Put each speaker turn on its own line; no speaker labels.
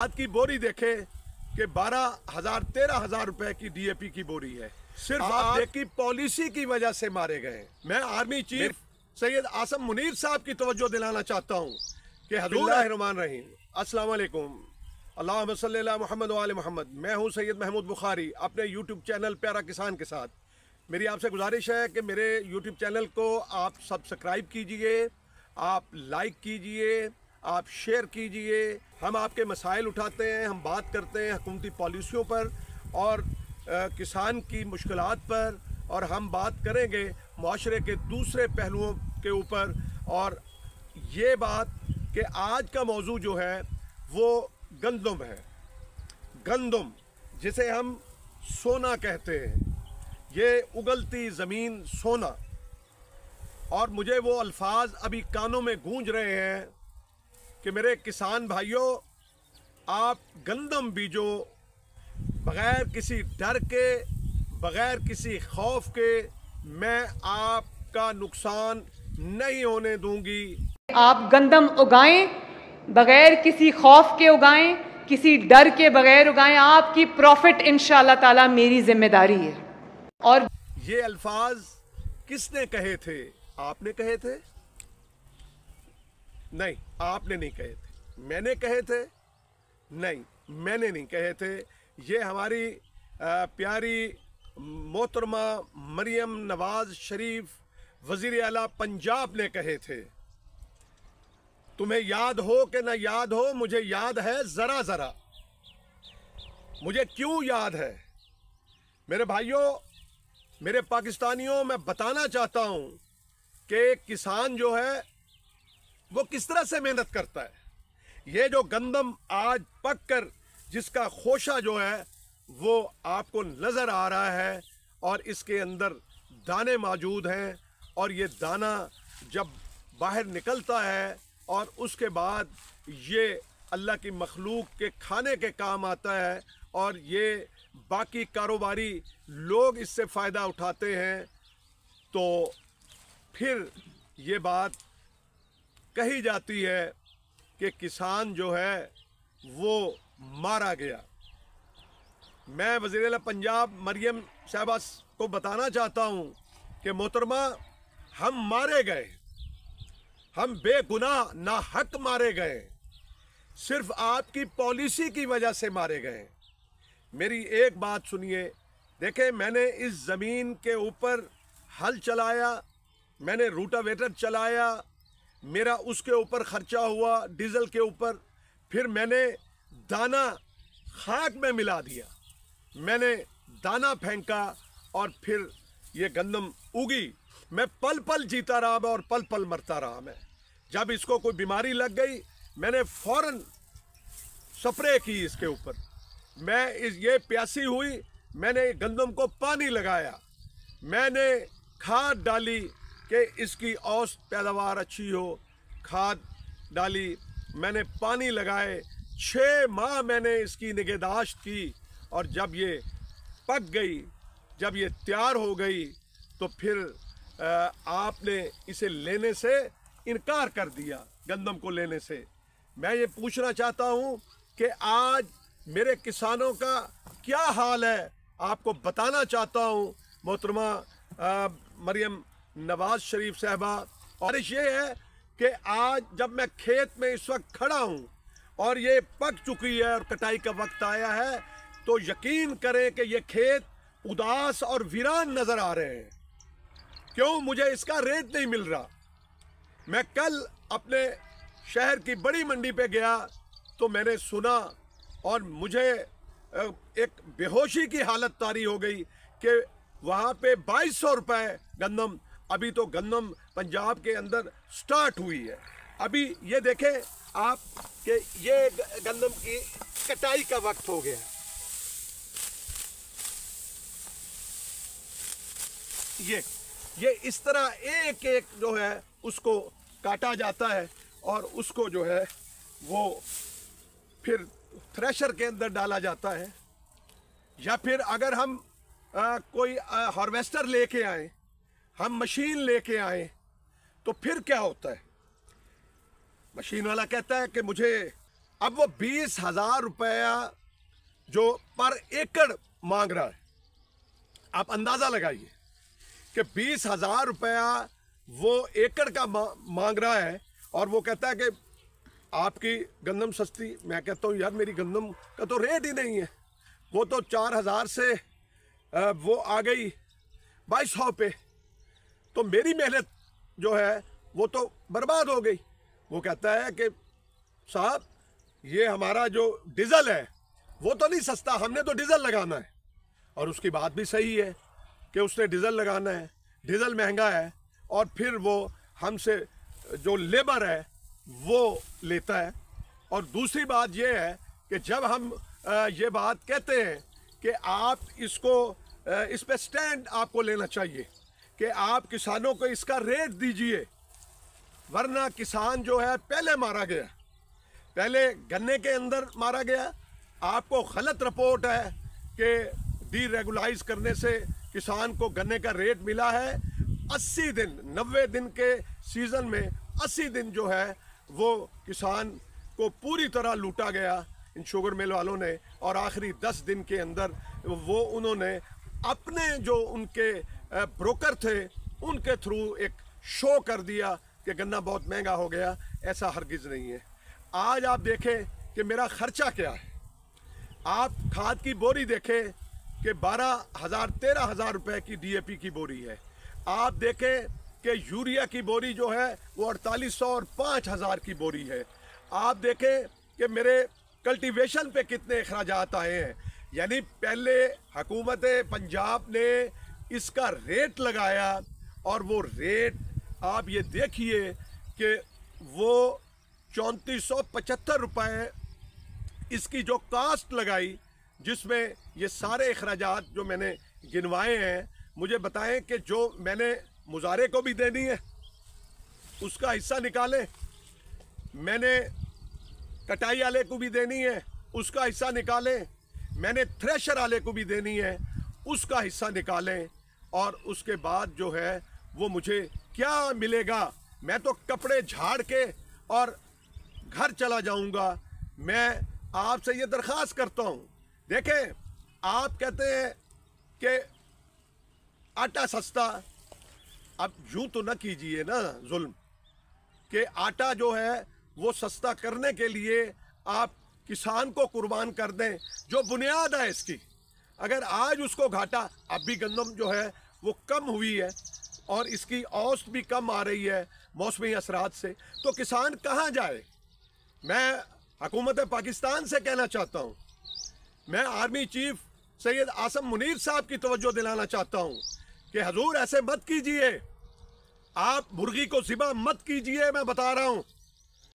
आज की बोरी देखे कि 12,000 13,000 रुपए की डीएपी की बोरी है। सिर्फ आपकी पॉलिसी की वजह से मारे गए। मैं आर्मी चीफ सैयद आसम मुनीर साहब की तवज्जो दिलाना चाहता हूँ कि बिस्मिल्लाहिर्रहमानिर्रहीम, अस्सलाम वालेकुम, अल्लाहुम्मा सल्ली अला मुहम्मद व आले मुहम्मद। मैं हूँ सैयद महमूद बुखारी अपने यूट्यूब चैनल प्यारा किसान के साथ। मेरी आपसे गुजारिश है कि मेरे यूट्यूब चैनल को आप सब्सक्राइब कीजिए, आप लाइक कीजिए, आप शेयर कीजिए। हम आपके मसाइल उठाते हैं, हम बात करते हैं हुकूमती पॉलिसियों पर और किसान की मुश्किलात पर, और हम बात करेंगे माशरे के दूसरे पहलुओं के ऊपर। और ये बात कि आज का मौजू जो है वो गंदम है। गंदम जिसे हम सोना कहते हैं, ये उगलती ज़मीन सोना। और मुझे वो अल्फाज अभी कानों में गूंज रहे हैं कि मेरे किसान भाइयों, आप गंदम बीजो बग़ैर किसी डर के, बग़ैर किसी खौफ के। मैं आपका नुकसान नहीं होने दूंगी।
आप गंदम उगाएं, बग़ैर किसी खौफ के उगाएं, किसी डर के बग़ैर उगाएं। आपकी प्रॉफिट इंशाअल्लाह ताला मेरी जिम्मेदारी है। और
ये अल्फाज किसने कहे थे? आपने कहे थे? नहीं, आपने नहीं कहे थे। मैंने कहे थे? नहीं, मैंने नहीं कहे थे। ये हमारी प्यारी मोहतरमा मरियम नवाज शरीफ वज़ीर आला पंजाब ने कहे थे। तुम्हें याद हो कि ना याद हो, मुझे याद है ज़रा ज़रा। मुझे क्यों याद है? मेरे भाइयों, मेरे पाकिस्तानियों, मैं बताना चाहता हूं कि किसान जो है वो किस तरह से मेहनत करता है। ये जो गंदम आज पक कर जिसका खोशा जो है वो आपको नज़र आ रहा है और इसके अंदर दाने मौजूद हैं, और ये दाना जब बाहर निकलता है और उसके बाद ये अल्लाह की मखलूक के खाने के काम आता है, और ये बाकी कारोबारी लोग इससे फ़ायदा उठाते हैं। तो फिर ये बात कही जाती है कि किसान जो है वो मारा गया। मैं वज़ीर आला पंजाब मरियम साहबा को बताना चाहता हूँ कि मोहतरमा, हम मारे गए, हम बेगुनाह नाहक मारे गए, सिर्फ आपकी पॉलिसी की वजह से मारे गए। मेरी एक बात सुनिए। देखें, मैंने इस ज़मीन के ऊपर हल चलाया, मैंने रूटावेटर चलाया, मेरा उसके ऊपर ख़र्चा हुआ डीज़ल के ऊपर। फिर मैंने दाना खाक में मिला दिया, मैंने दाना फेंका, और फिर ये गंदम उगी। मैं पल पल जीता रहा मैं और पल पल मरता रहा मैं। जब इसको कोई बीमारी लग गई, मैंने फ़ौरन स्प्रे की इसके ऊपर। ये प्यासी हुई, मैंने गंदम को पानी लगाया, मैंने खाद डाली कि इसकी औसत पैदावार अच्छी हो, खाद डाली, मैंने पानी लगाए, 6 माह मैंने इसकी निगहदाश्त की। और जब ये पक गई, जब ये तैयार हो गई, तो फिर आपने इसे लेने से इनकार कर दिया, गंदम को लेने से। मैं ये पूछना चाहता हूँ कि आज मेरे किसानों का क्या हाल है, आपको बताना चाहता हूँ मोहतरमा मरियम नवाज शरीफ साहबा। और ये है कि आज जब मैं खेत में इस वक्त खड़ा हूँ और ये पक चुकी है और कटाई का वक्त आया है, तो यकीन करें कि ये खेत उदास और वीरान नज़र आ रहे हैं। क्यों? मुझे इसका रेट नहीं मिल रहा। मैं कल अपने शहर की बड़ी मंडी पे गया तो मैंने सुना और मुझे एक बेहोशी की हालत तारी हो गई कि वहाँ पे 2200 रुपये गंदम। अभी तो गंदम पंजाब के अंदर स्टार्ट हुई है। अभी ये देखें आप कि ये गंदम की कटाई का वक्त हो गया। ये इस तरह एक एक जो है उसको काटा जाता है और उसको जो है वो फिर थ्रेशर के अंदर डाला जाता है। या फिर अगर हम कोई हार्वेस्टर लेके आए, हम मशीन लेके आए, तो फिर क्या होता है? मशीन वाला कहता है कि मुझे अब वो 20,000 रुपया जो पर एकड़ मांग रहा है, आप अंदाजा लगाइए कि 20,000 रुपया वो एकड़ का मांग रहा है, और वो कहता है कि आपकी गंदम सस्ती। मैं कहता हूँ यार मेरी गंदम का तो रेट ही नहीं है, वो तो 4,000 से वो आ गई 2,200 पे, तो मेरी मेहनत जो है वो तो बर्बाद हो गई। वो कहता है कि साहब ये हमारा जो डीजल है वो तो नहीं सस्ता, हमने तो डीजल लगाना है। और उसकी बात भी सही है कि उसने डीजल लगाना है, डीजल महंगा है, और फिर वो हमसे जो लेबर है वो लेता है। और दूसरी बात ये है कि जब हम ये बात कहते हैं कि आप इसको इस पे स्टैंड आपको लेना चाहिए कि आप किसानों को इसका रेट दीजिए, वरना किसान जो है पहले मारा गया, पहले गन्ने के अंदर मारा गया। आपको गलत रिपोर्ट है कि डीरेगुलाइज करने से किसान को गन्ने का रेट मिला है। 80 दिन 90 दिन के सीज़न में 80 दिन जो है वो किसान को पूरी तरह लूटा गया इन शुगर मिल वालों ने, और आखिरी 10 दिन के अंदर वो उन्होंने अपने जो उनके ब्रोकर थे उनके थ्रू एक शो कर दिया कि गन्ना बहुत महंगा हो गया। ऐसा हरगिज़ नहीं है। आज आप देखें कि मेरा खर्चा क्या है, आप खाद की बोरी देखें कि 12,000 13,000 रुपए की DAP की बोरी है। आप देखें कि यूरिया की बोरी जो है वो 4,800 और 5,000 की बोरी है। आप देखें कि मेरे कल्टीवेशन पे कितने अखराजात आए हैं। यानी पहले हुकूमत पंजाब ने इसका रेट लगाया, और वो रेट आप ये देखिए कि वो 3,475 रुपये इसकी जो कास्ट लगाई, जिसमें ये सारे अखराजात जो मैंने गिनवाए हैं, मुझे बताएं कि जो मैंने मुजारे को भी देनी है उसका हिस्सा निकालें, मैंने कटाई वाले को भी देनी है उसका हिस्सा निकालें, मैंने थ्रेशर वाले को भी देनी है उसका हिस्सा निकालें, और उसके बाद जो है वो मुझे क्या मिलेगा। मैं तो कपड़े झाड़ के और घर चला जाऊंगा। मैं आपसे ये दरख्वास्त करता हूँ, देखें आप कहते हैं कि आटा सस्ता, अब यूं तो ना कीजिए ना जुल्म कि आटा जो है वो सस्ता करने के लिए आप किसान को कुर्बान कर दें, जो बुनियाद है इसकी। अगर आज उसको घाटा, अब भी गंदम जो है वो कम हुई है और इसकी औसत भी कम आ रही है मौसमी असरात से, तो किसान कहाँ जाए। मैं हुकूमत पाकिस्तान से कहना चाहता हूँ, मैं आर्मी चीफ सैयद आसम मुनीर साहब की तवज्जो दिलाना चाहता हूँ कि हजूर ऐसे मत कीजिए, आप मुर्गी को ज़िबा मत कीजिए। मैं बता रहा हूँ